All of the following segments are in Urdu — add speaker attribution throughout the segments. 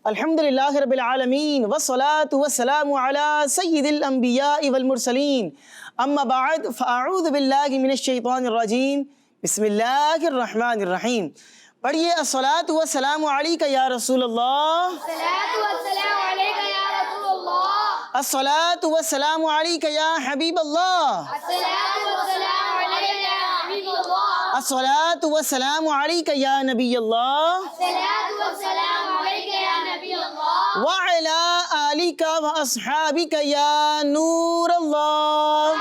Speaker 1: الحمدللہ رب العالمین والصلاة والسلام علی سید الانبیاء والمرسلین اما بعد فاعوذ باللہ من الشیطان الرجیم بسم اللہ الرحمن الرحیم۔ پڑھیے الصلاة والسلام علیک یا رسول اللہ، الصلاة والسلام علیک یا حبیب اللہ، الصلاة والسلام علیک یا نبی اللہ، وعلى آلك وأصحابك يا نور الله۔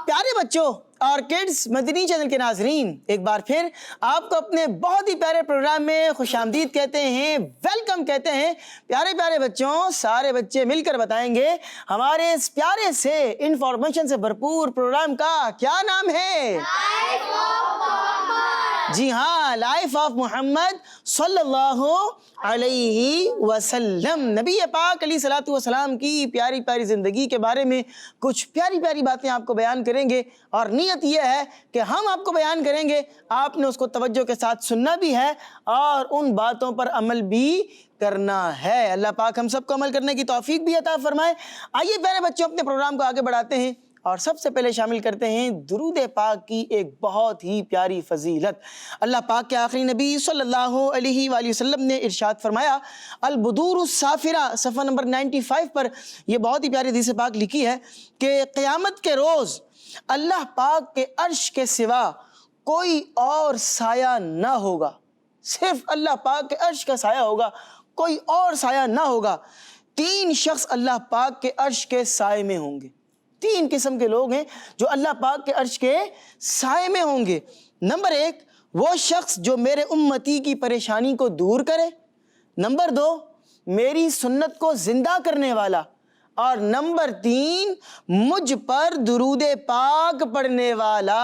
Speaker 1: پیارے بچوں اور کڈز مدنی چینل کے ناظرین، ایک بار پھر آپ کو اپنے بہت ہی پیارے پروگرام میں خوش آمدید کہتے ہیں، ویلکم کہتے ہیں۔ پیارے پیارے بچوں، سارے بچے مل کر بتائیں گے ہمارے اس پیارے سے انفارمیشن سے بھرپور پروگرام کا کیا نام ہے؟ جی ہاں، لائف آف محمد صلی اللہ علیہ وسلم، نبی پاک علیہ الصلوۃ والسلام کی پیاری پیاری زندگی کے بارے میں کچھ پیاری پیاری باتیں آپ کو بیان کریں گے، اور نیت یہ ہے کہ ہم آپ کو بیان کریں گے، آپ نے اس کو توجہ کے ساتھ سننا بھی ہے اور ان باتوں پر عمل بھی کرنا ہے۔ اللہ پاک ہم سب کو عمل کرنے کی توفیق بھی عطا فرمائے۔ آئیے پیارے بچوں، اپنے پروگرام کو آگے بڑھاتے ہیں اور سب سے پہلے شامل کرتے ہیں درود پاک کی ایک بہت ہی پیاری فضیلت۔ اللہ پاک کے آخری نبی صلی اللہ علیہ وآلہ وسلم نے ارشاد فرمایا، البدور السافرہ، صفحہ نمبر 95 پر یہ بہت ہی پیاری حدیث پاک لکھی ہے کہ قیامت کے روز اللہ پاک کے عرش کے سوا کوئی اور سایہ نہ ہوگا، صرف اللہ پاک کے عرش کا سایہ ہوگا، کوئی اور سایہ نہ ہوگا۔ تین شخص اللہ پاک کے عرش کے سائے میں ہوں گے۔ تین قسم کے لوگ ہیں جو اللہ پاک کے عرش کے سائے میں ہوں گے۔ نمبر ایک، وہ شخص جو میرے امتی کی پریشانی کو دور کرے۔ نمبر دو، میری سنت کو زندہ کرنے والا۔ اور نمبر تین، مجھ پر درود پاک پڑھنے والا۔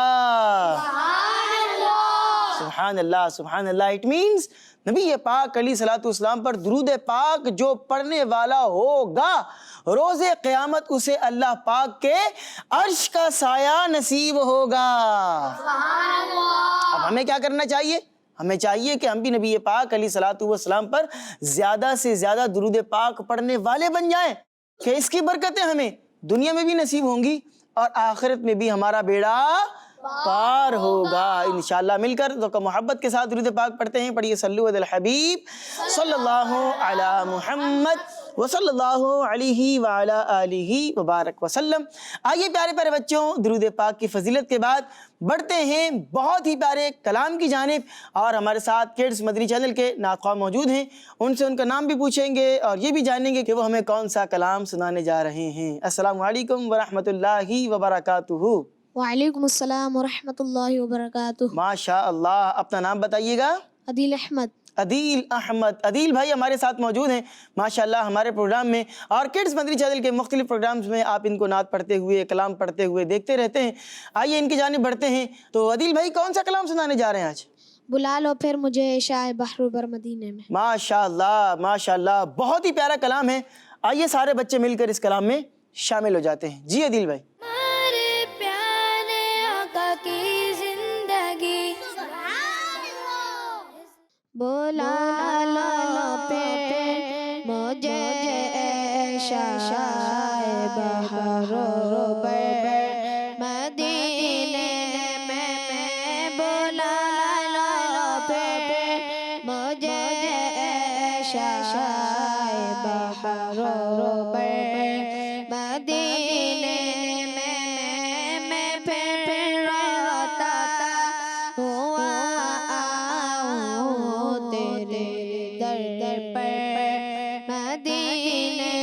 Speaker 1: سبحان اللہ، سبحان اللہ۔ اٹ مینز نبی پاک علیہ الصلوۃ والسلام پر درود پاک جو پڑھنے والا ہوگا، روز قیامت اسے اللہ پاک کے عرش کا سایہ نصیب ہوگا۔ اب ہمیں کیا کرنا چاہیے؟ ہمیں چاہیے کہ ہم بھی نبی پاک علیہ الصلوۃ والسلام پر زیادہ سے زیادہ درود پاک پڑھنے والے بن جائیں کہ اس کی برکتیں ہمیں دنیا میں بھی نصیب ہوں گی اور آخرت میں بھی ہمارا بیڑا پار ہوگا انشاءاللہ۔ مل کر تو محبت کے ساتھ درود پاک پڑھتے ہیں۔ پڑھیے صلو علی الحبیب صلی اللہ علی محمد وصلی اللہ علیہ وعلی آلہ وبارک وسلم۔ آئیے پیارے پیارے بچوں، درود پاک کی فضیلت کے بعد بڑھتے ہیں بہت ہی پیارے کلام کی جانب، اور ہمارے ساتھ کڈز مدنی چینل کے نعت خواہ موجود ہیں، ان سے ان کا نام بھی پوچھیں گے اور یہ بھی جانیں گے کہ وہ ہمیں کون سا کلام سنانے جا رہے ہیں۔ السلام علیکم ورحمۃ اللہ وبرکاتہ۔
Speaker 2: وعلیکم السلام ورحمۃ اللہ وبرکاتہ۔
Speaker 1: ماشاء اللہ، اپنا نام بتائیے گا؟
Speaker 2: عدیل احمد۔
Speaker 1: عدیل احمد۔ عدیل بھائی ہمارے ساتھ موجود ہیں ماشاءاللہ ہمارے پروگرام میں، اور کڈز مدنی چینل کے مختلف پروگرامز میں آپ ان کو نعت پڑھتے ہوئے، کلام پڑھتے ہوئے دیکھتے رہتے ہیں۔ آئیے ان کی جانب بڑھتے ہیں۔ تو عدیل بھائی کون سا کلام سنانے جا رہے ہیں آج؟
Speaker 2: بلا لو پھر مجھے عشاء بحر بر مدینے میں۔
Speaker 1: ماشاءاللہ، ماشاءاللہ، بہت ہی پیارا کلام ہے۔ آئیے سارے بچے مل کر اس کلام میں شامل ہو جاتے ہیں۔ جی عدیل بھائی۔
Speaker 2: بلا لو پھر مجھے عشاء بحر بر مدینے میں، بلا لو پھر مجھے عشاء بحر بر مدینے میں پھر روتا ہوا تیرے در پر مدینے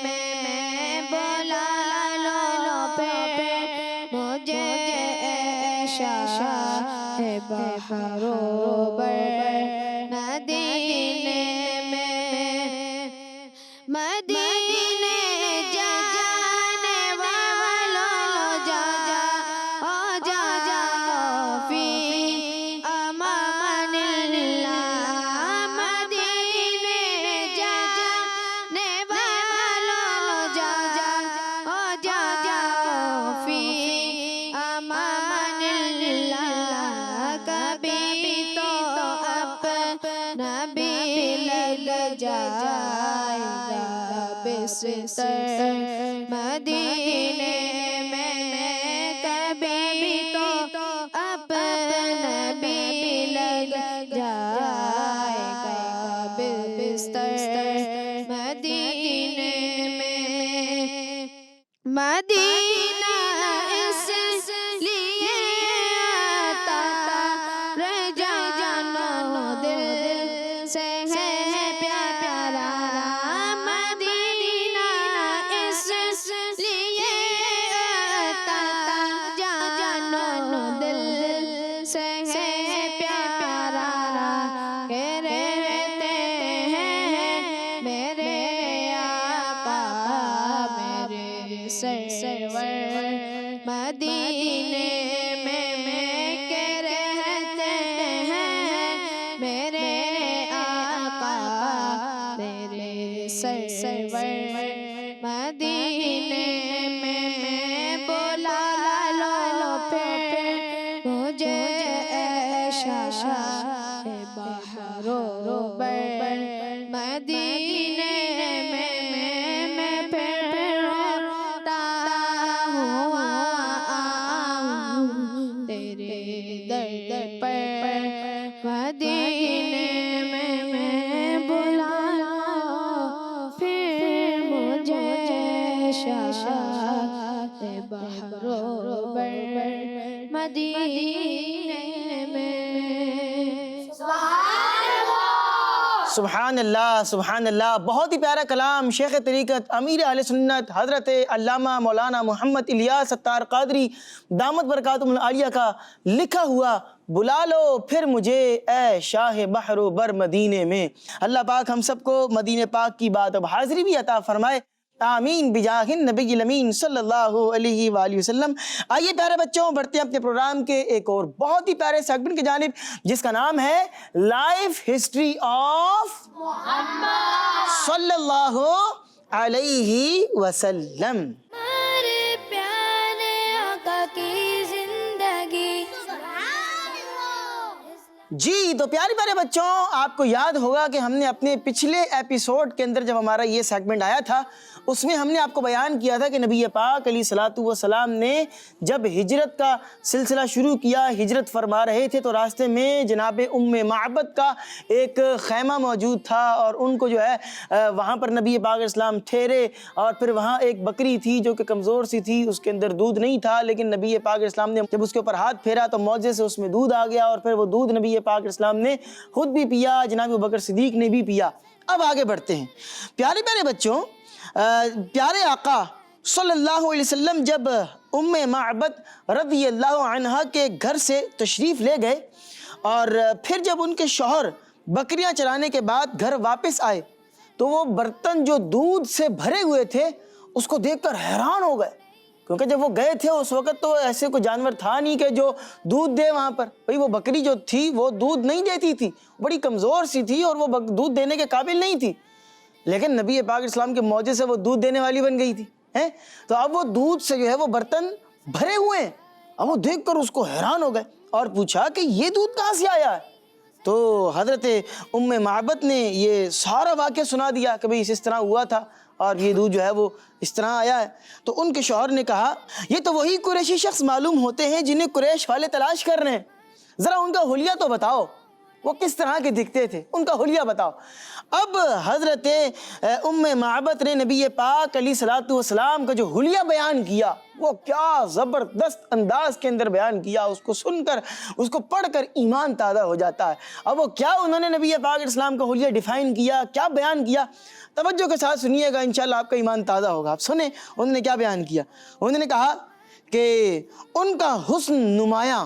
Speaker 2: میں، بلا لو پھر مجھے عشاء بحر بر مدینے میں، مدینے جانے والوں جا جا فی امان اللہ، مدینے جانے والوں جا جا فی امان اللہ، کبھی تو جائے گا بستر مدینے میں کبھی تو اپنا بھی لگ جائے گا بستر مدینے میں مدینہ اس لیے آتا رجا جانو دل سے ہے پیارا مدینہ اس لیے آتا جانو دل سے ہے پیارا کہ رہتے ہیں میرے آقا میرے سرور مدینے میں کہ رہتے ہیں میرے آقا میرے سرور مدینے میں بلا لو پھر مجھے اے شاہ بہر و بر مدینے میں پھر روتا ہوا آؤں تیرے در پر مدینے میں بلا لو پھر مجھے شاہ بہر و بر مدینے میں
Speaker 1: سبحان اللہ سبحان اللہ، بہت ہی پیارا کلام شیخ طریقت امیر اہل سنت حضرت علامہ مولانا محمد الیاس ستار قادری دامت برکاتہم العالیہ کا لکھا ہوا بلا لو پھر مجھے اے شاہ بحر و بر مدینے میں۔ اللہ پاک ہم سب کو مدینہ پاک کی بات اب حاضری بھی عطا فرمائے، آمین بجاہ النبی الامین صلی اللہ علیہ وآلہ وسلم۔ آئیے پیارے بچوں بڑھتے ہیں اپنے پروگرام کے ایک اور بہت ہی پیارے سیگمنٹ کی جانب، جس کا نام ہے لائف ہسٹری آف محمد صلی اللہ علیہ وسلم۔
Speaker 2: ہمارے پیارے آقا کی زندگی
Speaker 1: جی تو پیارے پیارے بچوں، آپ کو یاد ہوگا کہ ہم نے اپنے پچھلے ایپیسوڈ کے اندر جب ہمارا یہ سیگمنٹ آیا تھا اس میں ہم نے آپ کو بیان کیا تھا کہ نبی پاک علیہ الصلوۃ والسلام نے جب ہجرت کا سلسلہ شروع کیا، ہجرت فرما رہے تھے تو راستے میں جناب معبد کا ایک خیمہ موجود تھا اور ان کو جو ہے وہاں پر نبی پاک علیہ السلام ٹھہرے، اور پھر وہاں ایک بکری تھی جو کہ کمزور سی تھی، اس کے اندر دودھ نہیں تھا، لیکن نبی پاک علیہ السلام نے جب اس کے اوپر ہاتھ پھیرا تو معجزے سے اس میں دودھ آ گیا، اور پھر وہ دودھ نبی پاک علیہ السلام نے خود بھی پیا، جناب ابوبکر صدیق نے بھی پیا۔ اب آگے بڑھتے ہیں پیارے پیارے بچوں، پیارے آقا صلی اللہ علیہ وسلم جب معبد رضی اللہ عنہا کے گھر سے تشریف لے گئے اور پھر جب ان کے شوہر بکریاں چرانے کے بعد گھر واپس آئے تو وہ برتن جو دودھ سے بھرے ہوئے تھے اس کو دیکھ کر حیران ہو گئے، کیونکہ جب وہ گئے تھے اس وقت تو ایسے کوئی جانور تھا نہیں کہ جو دودھ دے وہاں پر، بھئی وہ بکری جو تھی وہ دودھ نہیں دیتی تھی، بڑی کمزور سی تھی اور وہ دودھ دینے کے قابل نہیں تھی، لیکن نبی پاک علیہ السلام کے معجزے سے وہ دودھ دینے والی بن گئی تھی۔ تو اب وہ دودھ سے جو ہے وہ برتن بھرے ہوئے ہیں، اب وہ دیکھ کر اس کو حیران ہو گئے اور پوچھا کہ یہ دودھ کہاں سے آیا ہے؟ تو حضرت معبد نے یہ سارا واقعہ سنا دیا کہ بھئی اس طرح ہوا تھا اور یہ دودھ جو ہے وہ اس طرح آیا ہے۔ تو ان کے شوہر نے کہا یہ تو وہی قریشی شخص معلوم ہوتے ہیں جنہیں قریش والے تلاش کر رہے ہیں، ذرا ان کا حلیہ تو بتاؤ، وہ کس طرح کے دکھتے تھے، ان کا حلیہ بتاؤ۔ اب حضرت معبد نے نبی پاک علیہ الصلوۃ والسلام کا جو حلیہ بیان کیا وہ کیا زبردست انداز کے اندر بیان کیا، اس کو سن کر اس کو پڑھ کر ایمان تازہ ہو جاتا ہے۔ اب وہ کیا انہوں نے نبی پاک علیہ السلام کا حلیہ ڈیفائن کیا، کیا بیان کیا، توجہ کے ساتھ سنیے گا، انشاءاللہ آپ کا ایمان تازہ ہوگا۔ آپ سنیں انہوں نے کیا بیان کیا۔ انہوں نے کہا کہ ان کا حسن نمایاں،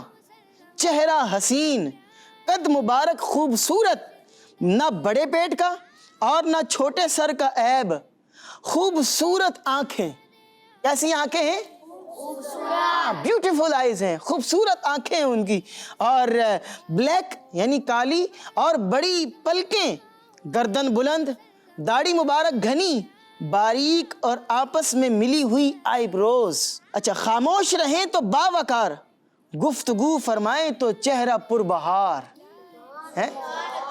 Speaker 1: چہرہ حسین، قد مبارک خوبصورت، نہ بڑے پیٹ کا اور نہ چھوٹے سر کا عیب، خوبصورت آنکھیں، کیسی آنکھیں ہیں؟ بیوٹیفل آئیز ہیں، خوبصورت آنکھیں ان کی، اور بلیک یعنی کالی اور بڑی پلکیں، گردن بلند، داڑھی مبارک گھنی، باریک اور آپس میں ملی ہوئی آئی بروز۔ اچھا، خاموش رہیں تو باوقار، گفتگو فرمائیں تو چہرہ پربہار ہے،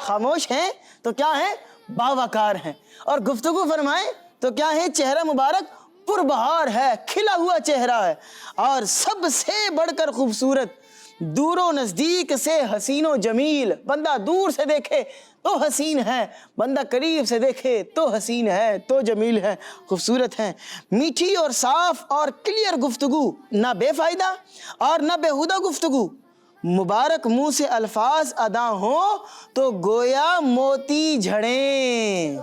Speaker 1: خاموش ہیں تو کیا ہیں؟ باوقار ہیں، اور گفتگو فرمائیں تو کیا ہے؟ چہرہ مبارک پربہار ہے، کھلا ہوا چہرہ ہے، اور سب سے بڑھ کر خوبصورت، دور و نزدیک سے حسین و جمیل، بندہ دور سے دیکھے تو حسین ہے، بندہ قریب سے دیکھے تو حسین ہے، تو جمیل ہے، خوبصورت ہے۔ میٹھی اور صاف اور کلیئر گفتگو، نہ بے فائدہ اور نہ بیہودہ گفتگو، مبارک منہ سے الفاظ ادا ہوں تو گویا موتی جھڑیں۔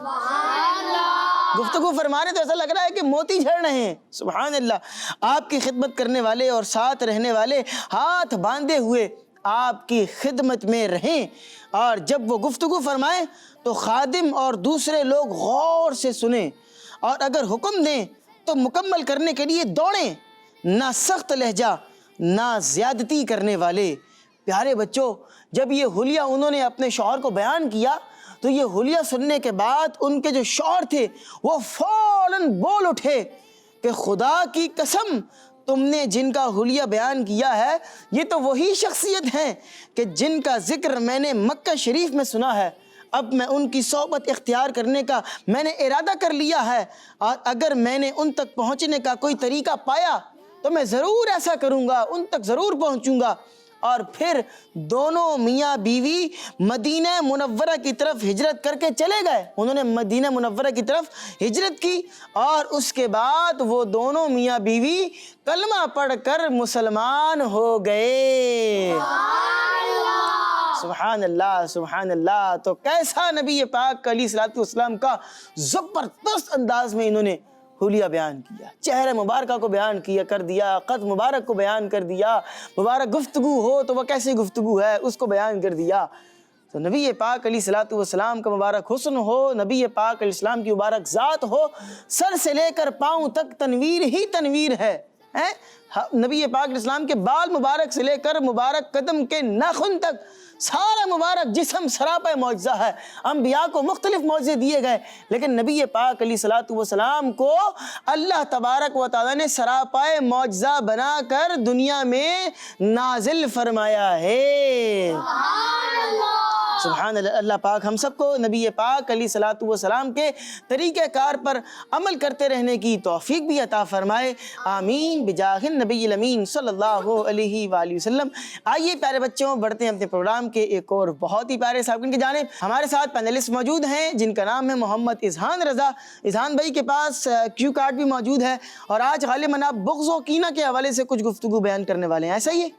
Speaker 1: گفتگو فرمانے تو ایسا لگ رہا ہے کہ موتی جھڑ رہے ہیں، سبحان اللہ۔ آپ کی خدمت کرنے والے اور ساتھ رہنے والے ہاتھ باندھے ہوئے آپ کی خدمت میں رہیں، اور جب وہ گفتگو فرمائیں تو خادم اور دوسرے لوگ غور سے سنیں، اور اگر حکم دیں تو مکمل کرنے کے لیے دوڑیں، نہ سخت لہجہ نہ زیادتی کرنے والے۔ پیارے بچوں، جب یہ حلیہ انہوں نے اپنے شوہر کو بیان کیا تو یہ حلیہ سننے کے بعد ان کے جو شوہر تھے وہ فوراً بول اٹھے کہ خدا کی قسم، تم نے جن کا حلیہ بیان کیا ہے یہ تو وہی شخصیت ہیں کہ جن کا ذکر میں نے مکہ شریف میں سنا ہے۔ اب میں ان کی صحبت اختیار کرنے کا میں نے ارادہ کر لیا ہے، اور اگر میں نے ان تک پہنچنے کا کوئی طریقہ پایا تو میں ضرور ایسا کروں گا، ان تک ضرور پہنچوں گا۔ اور پھر دونوں میاں بیوی مدینہ منورہ کی طرف ہجرت کر کے چلے گئے، انہوں نے مدینہ منورہ کی طرف ہجرت کی، اور اس کے بعد وہ دونوں میاں بیوی کلمہ پڑھ کر مسلمان ہو گئے۔ سبحان اللہ، سبحان اللہ۔ تو کیسا نبی پاک علیہ الصلوۃ والسلام کا زبردست انداز میں انہوں نے حلیہ بیان کیا، چہرہ مبارکہ کو بیان کیا کر دیا، قد مبارک کو بیان کر دیا، مبارک گفتگو ہو تو وہ کیسی گفتگو ہے اس کو بیان کر دیا۔ تو نبی پاک علیہ الصلوۃ والسلام کا مبارک حسن ہو، نبی پاک علیہ السلام کی مبارک ذات ہو، سر سے لے کر پاؤں تک تنویر ہی تنویر ہے۔ نبی پاک علیہ السلام کے بال مبارک سے لے کر مبارک قدم کے ناخن تک سارا مبارک جسم سراپا معجزہ ہے۔ انبیاء کو مختلف معجزے دیے گئے، لیکن نبی پاک علیہ الصلوۃ والسلام کو اللہ تبارک و تعالیٰ نے سراپا معجزہ بنا کر دنیا میں نازل فرمایا ہے۔ سبحان اللہ۔ اللہ پاک ہم سب کو نبی پاک علیہ الصلوۃ والسلام کے طریقہ کار پر عمل کرتے رہنے کی توفیق بھی عطا فرمائے، آمین بجاہ النبی الامین صلی اللہ علیہ وآلہ وسلم۔ آئیے پیارے بچوں، بڑھتے ہیں اپنے پروگرام کے ایک اور بہت ہی پیارے سابقین کی جانب۔ ہمارے ساتھ پینلسٹ موجود ہیں جن کا نام ہے محمد اذہان رضا۔ اذہان بھائی کے پاس کیو کارڈ بھی موجود ہے، اور آج غالباً آپ بغض و کینہ کے حوالے سے کچھ گفتگو بیان کرنے والے ہیں، ایسا ہی ہے؟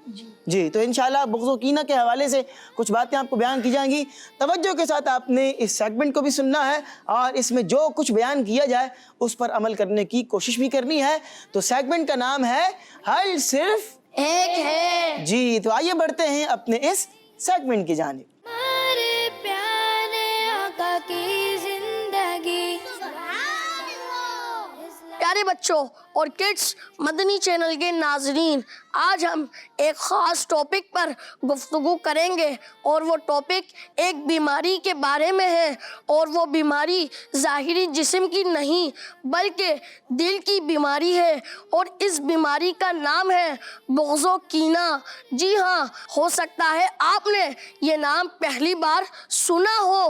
Speaker 1: جی، تو انشاءاللہ بغض و کینہ کے حوالے سے کچھ باتیں آپ کو بیان کی جائیں گی۔ توجہ کے ساتھ آپ نے اس سیگمنٹ کو بھی سننا ہے، اور اس میں جو کچھ بیان کیا جائے اس پر عمل کرنے کی کوشش بھی کرنی ہے۔ تو سیگمنٹ کا نام ہے حل صرف
Speaker 2: ایک ہے۔
Speaker 1: جی، تو آئیے بڑھتے ہیں اپنے اس سیگمنٹ کی جانب۔
Speaker 2: ہمارے پیارے آقا کی زندگی۔
Speaker 3: پیارے بچوں اور کڈس مدنی چینل کے ناظرین، آج ہم ایک خاص ٹاپک پر گفتگو کریں گے، اور وہ ٹاپک ایک بیماری کے بارے میں ہے، اور وہ بیماری ظاہری جسم کی نہیں بلکہ دل کی بیماری ہے، اور اس بیماری کا نام ہے بغض و کینہ۔ جی ہاں، ہو سکتا ہے آپ نے یہ نام پہلی بار سنا ہو۔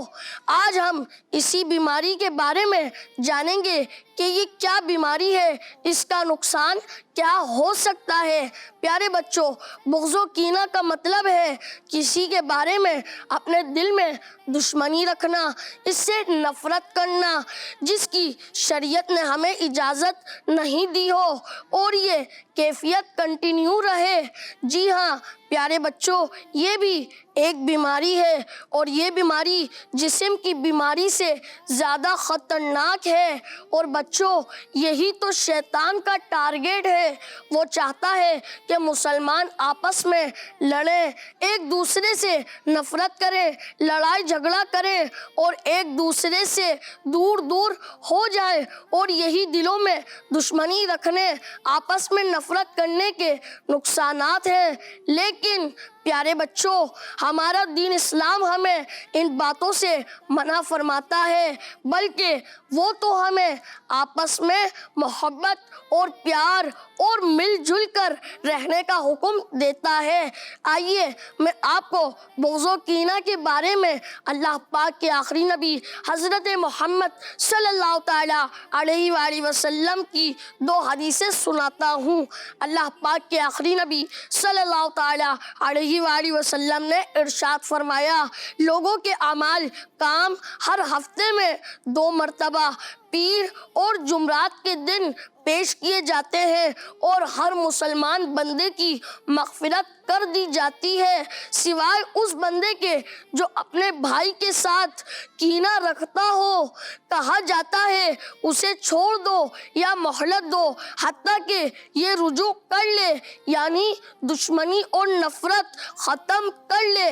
Speaker 3: آج ہم اسی بیماری کے بارے میں جانیں گے کہ یہ کیا بیماری ہے، اس کا نقصان کیا ہو سکتا ہے۔ پیارے بچوں، بغض و کینہ کا مطلب ہے کسی کے بارے میں اپنے دل میں دشمنی رکھنا، اس سے نفرت کرنا جس کی شریعت نے ہمیں اجازت نہیں دی ہو، اور یہ کیفیت کنٹینیو رہے۔ جی ہاں پیارے بچوں، یہ بھی ایک بیماری ہے، اور یہ بیماری جسم کی بیماری سے زیادہ خطرناک ہے۔ اور بچوں، یہی تو شیطان کا ٹارگیٹ ہے۔ وہ چاہتا ہے کہ مسلمان آپس میں لڑیں، ایک دوسرے سے نفرت کریں، لڑائی جھگڑا کریں، اور ایک دوسرے سے دور دور ہو جائیں، اور یہی دلوں میں دشمنی رکھنے، آپس میں نفرت کرنے کے نقصانات ہیں۔ لیکن پیارے بچوں، ہمارا دین اسلام ہمیں ان باتوں سے منع فرماتا ہے، بلکہ وہ تو ہمیں آپس میں محبت اور پیار اور مل جل کر رہنے کا حکم دیتا ہے۔ آئیے میں آپ کو بغض و کینہ کے بارے میں اللہ پاک کے آخری نبی حضرت محمد صلی اللہ تعالیٰ علیہ وآلہ وسلم کی 2 حدیثیں سناتا ہوں۔ اللہ پاک کے آخری نبی صلی اللہ تعالیٰ علیہ وآلہ وسلم نے ارشاد فرمایا، لوگوں کے اعمال کام ہر ہفتے میں 2 مرتبہ پیر اور جمعرات کے دن پیش کیے جاتے ہیں اور ہر مسلمان بندے کی مغفرت کر دی جاتی ہے سوائے اس بندے کے جو اپنے بھائی کے ساتھ کینہ رکھتا ہو۔ کہا جاتا ہے اسے چھوڑ دو یا مہلت دو حتیٰ کہ یہ رجوع کر لے، یعنی دشمنی اور نفرت ختم کر لے۔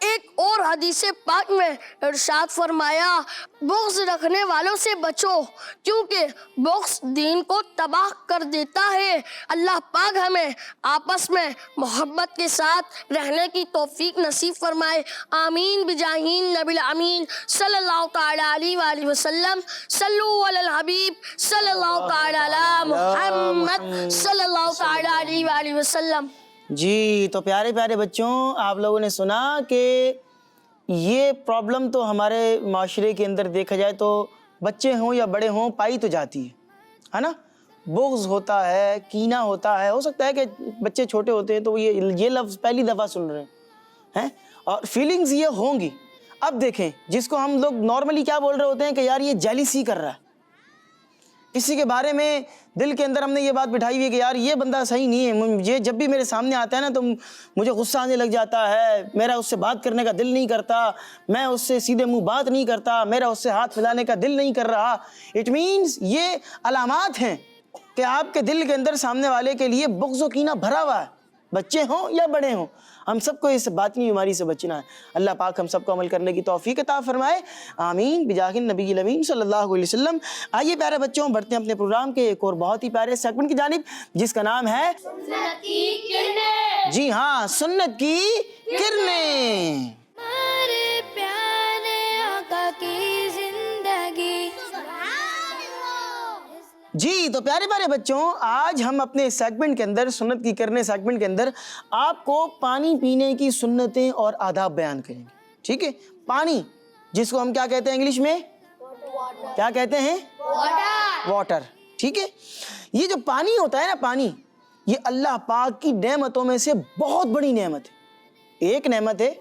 Speaker 3: ایک اور حدیث پاک میں ارشاد فرمایا، بغض رکھنے والوں سے بچو کیونکہ بغض دین کو تباہ کر دیتا ہے۔ اللہ پاک ہمیں آپس میں محبت کے ساتھ رہنے کی توفیق نصیب فرمائے، آمین بجاہین نبی الامین صلی اللہ تعالیٰ علیہ وآلہ وسلم۔ صلو علی الحبیب صلی اللہ تعالیٰ علی محمد صلی اللہ تعالیٰ علیہ وآلہ وسلم۔
Speaker 1: جی تو پیارے پیارے بچوں، آپ لوگوں نے سنا کہ یہ پرابلم تو ہمارے معاشرے کے اندر دیکھا جائے تو بچے ہوں یا بڑے ہوں پائی تو جاتی ہے نا۔ بغض ہوتا ہے، کینہ ہوتا ہے، ہو سکتا ہے کہ بچے چھوٹے ہوتے ہیں تو وہ یہ لفظ پہلی دفعہ سن رہے ہیں اور فیلنگز یہ ہوں گی۔ اب دیکھیں، جس کو ہم لوگ نارملی کیا بول رہے ہوتے ہیں کہ یار یہ جیلیسی کر رہا ہے، کسی کے بارے میں دل کے اندر ہم نے یہ بات بٹھائی ہوئی ہے کہ یار یہ بندہ صحیح نہیں ہے، یہ جب بھی میرے سامنے آتا ہے نا تو مجھے غصہ آنے لگ جاتا ہے، میرا اس سے بات کرنے کا دل نہیں کرتا، میں اس سے سیدھے منہ بات نہیں کرتا، میرا اس سے ہاتھ ملانے کا دل نہیں کر رہا۔ اٹ مینز یہ علامات ہیں کہ آپ کے دل کے اندر سامنے والے کے لیے بغض و کینہ بھرا ہوا ہے، بچے ہوں یا بڑے ہوں۔ ہم سب کو اس باطنی بیماری سے بچنا ہے۔ اللہ پاک ہم سب کو عمل کرنے کی توفیق عطا فرمائے، آمین بجاہ نبی الامین صلی اللہ علیہ وسلم۔ آئیے پیارے بچوں، بڑھتے ہیں اپنے پروگرام کے ایک اور بہت ہی پیارے سیگمنٹ کی جانب جس کا نام ہے
Speaker 2: سنت کی کرنیں۔
Speaker 1: جی ہاں، سنت کی کرنیں۔
Speaker 2: ہمارے پیارے آقا کی زندگی۔
Speaker 1: جی تو پیارے پیارے بچوں، آج ہم اپنے سیگمنٹ کے اندر، سنت کی کرنے سیگمنٹ کے اندر آپ کو پانی پینے کی سنتیں اور آداب بیان کریں گے، ٹھیک ہے؟ پانی جس کو ہم کیا کہتے ہیں انگلش میں؟ کیا کہتے ہیں؟ واٹر، ٹھیک ہے؟ یہ جو پانی ہوتا ہے نا، پانی یہ اللہ پاک کی نعمتوں میں سے بہت بڑی نعمت ہے، ایک نعمت ہے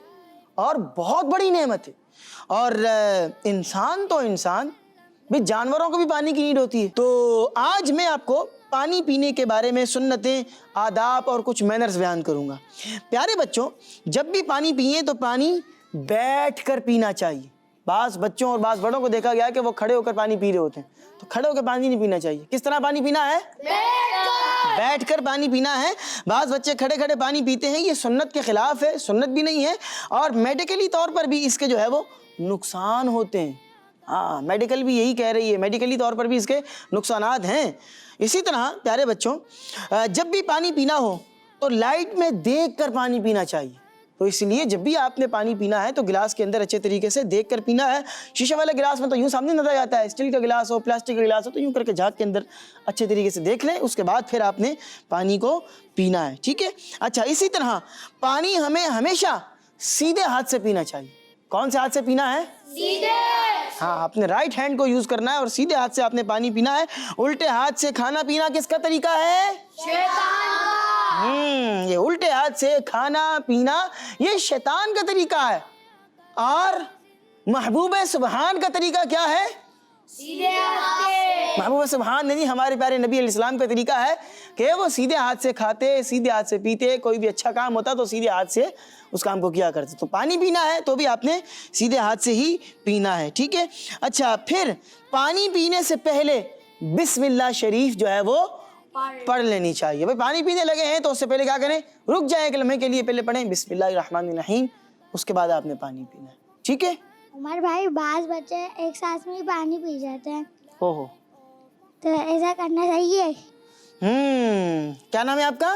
Speaker 1: اور بہت بڑی نعمت ہے۔ اور انسان تو انسان بھی، جانوروں کو بھی پانی کی نیڈ ہوتی ہے۔ تو آج میں آپ کو پانی پینے کے بارے میں سنتیں، آداب اور کچھ مینرز بیان کروں گا۔ پیارے بچوں، جب بھی پانی پئیں تو پانی بیٹھ کر پینا چاہیے۔ بعض بچوں اور بعض بڑوں کو دیکھا گیا کہ وہ کھڑے ہو کر پانی پی رہے ہوتے ہیں، تو کھڑے ہو کر پانی نہیں پینا چاہیے۔ کس طرح پانی پینا ہے؟ بیٹھ کر پانی پینا ہے۔ بعض بچے کھڑے کھڑے پانی پیتے ہیں، یہ سنت کے خلاف ہے، سنت بھی نہیں ہے، اور میڈیکلی طور پر بھی اس کے جو ہے وہ نقصان ہوتے ہیں۔ ہاں، میڈیکل بھی یہی کہہ رہی ہے، میڈیکلی طور پر بھی اس کے نقصانات ہیں۔ اسی طرح پیارے بچوں، جب بھی پانی پینا ہو تو لائٹ میں دیکھ کر پانی پینا چاہیے۔ تو اس لیے جب بھی آپ نے پانی پینا ہے تو گلاس کے اندر اچھے طریقے سے دیکھ کر پینا ہے۔ شیشے والے گلاس میں تو یوں سامنے نظر آتا ہے، اسٹیل کا گلاس ہو، پلاسٹک کا گلاس ہو تو یوں کر کے جھاگ کے اندر اچھے طریقے سے دیکھ لیں، اس کے بعد پھر آپ نے پانی کو پینا ہے، ٹھیک ہے؟ اچھا، اسی طرح پانی ہمیں ہمیشہ سیدھے ہاتھ سے پینا چاہیے۔ کون سے ہاتھ سے پینا ہے؟
Speaker 2: سیدھے۔
Speaker 1: ہاں، اپنے رائٹ ہینڈ کو یوز کرنا ہے اور سیدھے ہاتھ سے آپ نے پانی پینا ہے۔ الٹے ہاتھ سے کھانا پینا کس کا طریقہ ہے؟
Speaker 2: شیطان کا۔
Speaker 1: یہ الٹے ہاتھ سے کھانا پینا یہ شیطان کا طریقہ ہے، اور محبوب سبحان کا طریقہ کیا ہے؟
Speaker 2: سیدھے ہاتھ سے۔
Speaker 1: محبوب سبحان نہیں، ہمارے پیارے نبی علیہ السلام کا طریقہ ہے کہ وہ سیدھے ہاتھ سے کھاتے، سیدھے ہاتھ سے پیتے، کوئی بھی اچھا کام ہوتا تو سیدھے ہاتھ سے اس کام کو کیا کرتے۔ تو پانی پینا ہے تو بھی آپ نے سیدھے ہاتھ سے ہی پینا ہے، ٹھیک ہے؟ اچھا، پھر پانی پینے سے پہلے بسم اللہ شریف جو ہے وہ پڑھ لینی چاہیے۔ بھائی پانی پینے لگے ہیں تو اس سے پہلے کیا کریں؟ رک جائیں، ایک لمحے کے لیے پہلے پڑھیں بسم اللہ الرحمن الرحیم، اس کے بعد آپ نے پانی پینا ہے، ٹھیک ہے؟
Speaker 4: عمر بھائی، بعض بچے ایک ساتھ میں ہی پانی پی جاتے ہیں،
Speaker 1: ہو
Speaker 4: تو ایسا کرنا چاہیے؟
Speaker 1: کیا نام ہے آپ کا؟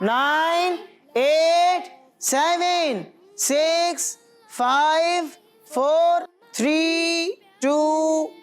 Speaker 1: 9 8 7 6 5 4 3 2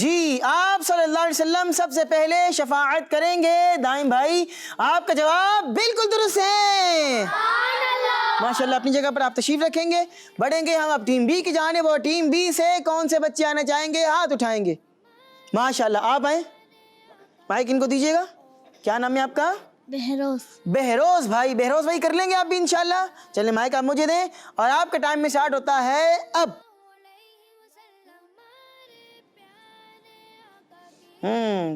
Speaker 1: جی آپ صلی اللہ علیہ وسلم سب سے پہلے شفاعت کریں گے. دائم بھائی آپ کا جواب بالکل درست ہے. ماشاءاللہ اپنی جگہ پر آپ تشریف رکھیں گے. بڑھیں گے ہم اب ٹیم بی کی جانب, اور ٹیم بی سے کون سے بچے آنا چاہیں گے, ہاتھ اٹھائیں گے. ماشاءاللہ آپ آئیں, مائک ان کو دیجیے گا. کیا نام ہے آپ کا؟
Speaker 4: بہروز.
Speaker 1: بہروز بھائی. بہروز بھائی کر لیں گے آپ بھی انشاءاللہ. چلیں مائک آپ مجھے دیں, اور آپ کا ٹائم میں اسٹارٹ ہوتا ہے اب.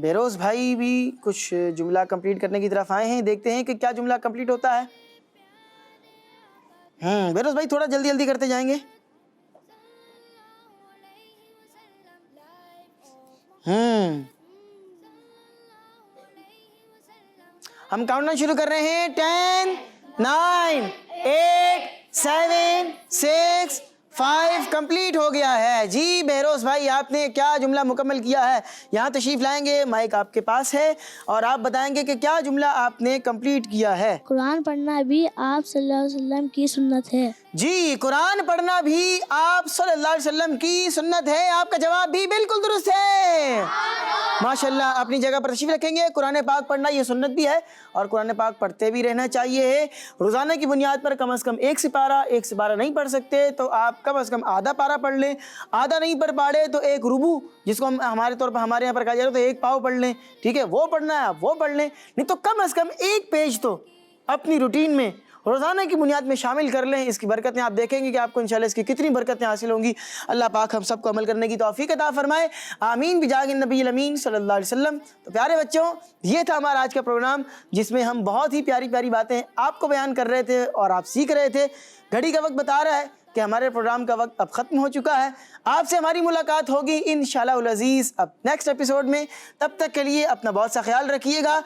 Speaker 1: بہروز بھائی بھی کچھ جملہ کمپلیٹ کرنے کی طرف آئے ہیں. دیکھتے ہیں کہ کیا جملہ کمپلیٹ ہوتا ہے. بہروز بھائی تھوڑا جلدی جلدی کرتے جائیں گے. ہم کاؤنٹ ڈاؤن شروع کر رہے ہیں. 10 9 8 7 6 5 کمپلیٹ ہو گیا ہے. جی بہروز بھائی آپ نے کیا جملہ مکمل کیا ہے؟ یہاں تشریف لائیں گے, مائک آپ کے پاس ہے, اور آپ بتائیں گے کہ کیا جملہ آپ نے کمپلیٹ کیا ہے.
Speaker 4: قرآن پڑھنا بھی آپ صلی اللہ علیہ وسلم کی سنت ہے.
Speaker 1: جی قرآن پڑھنا بھی آپ صلی اللہ علیہ وسلم کی سنت ہے. آپ کا جواب بھی بالکل درست ہے. ماشاءاللہ اپنی جگہ پر تشریف رکھیں گے. قرآن پاک پڑھنا یہ سنت بھی ہے, اور قرآن پاک پڑھتے بھی رہنا چاہیے. روزانہ کی بنیاد پر کم از کم ایک سپارہ نہیں پڑھ سکتے تو آپ کم از کم آدھا پارہ پڑھ لیں. آدھا نہیں پڑھ پاڑے تو ایک ربع, جس کو ہمارے طور پر ہمارے یہاں پر کہا جاتا ہے, تو ایک پاؤ پڑھ لیں. ٹھیک ہے, وہ پڑھنا ہے آپ وہ پڑھ لیں, نہیں تو کم از کم ایک پیج تو اپنی روٹین میں روزانہ کی بنیاد میں شامل کر لیں. اس کی برکتیں آپ دیکھیں گے کہ آپ کو انشاءاللہ اس کی کتنی برکتیں حاصل ہوں گی. اللہ پاک ہم سب کو عمل کرنے کی توفیق عطا فرمائے, آمین بجاہ النبی الامین صلی اللہ علیہ وسلم. تو پیارے بچوں, یہ تھا ہمارا آج کا پروگرام, جس میں ہم بہت ہی پیاری پیاری باتیں آپ کو بیان کر رہے تھے اور آپ سیکھ رہے تھے. گھڑی کا وقت بتا رہا ہے کہ ہمارے پروگرام کا وقت اب ختم ہو چکا ہے. آپ سے ہماری ملاقات ہوگی انشاءاللہ العزیز اب نیکسٹ ایپیسوڈ میں. تب تک کے لیے اپنا بہت سا خیال رکھیے گا.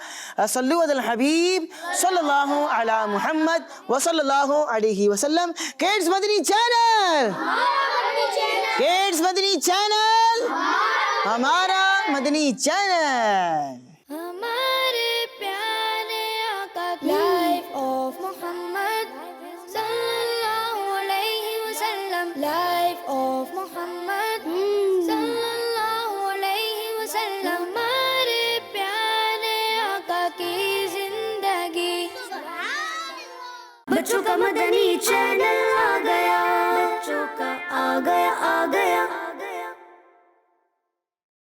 Speaker 1: صلو علی الحبیب صلی اللہ علی محمد وصلی اللہ علیہ وسلم. کڈز مدنی چینل, کڈز مدنی چینل, ہمارا مدنی چینل.
Speaker 2: ہمارے پیارے آقا کی لائف آف محمد صلی اللہ علیہ وسلم, لائف آف محمد صلی اللہ علیہ وسلم. ہمارے پیارے آقا کی زندگی. بچوں کا مدنی چینل آ گیا, بچوں کا آ گیا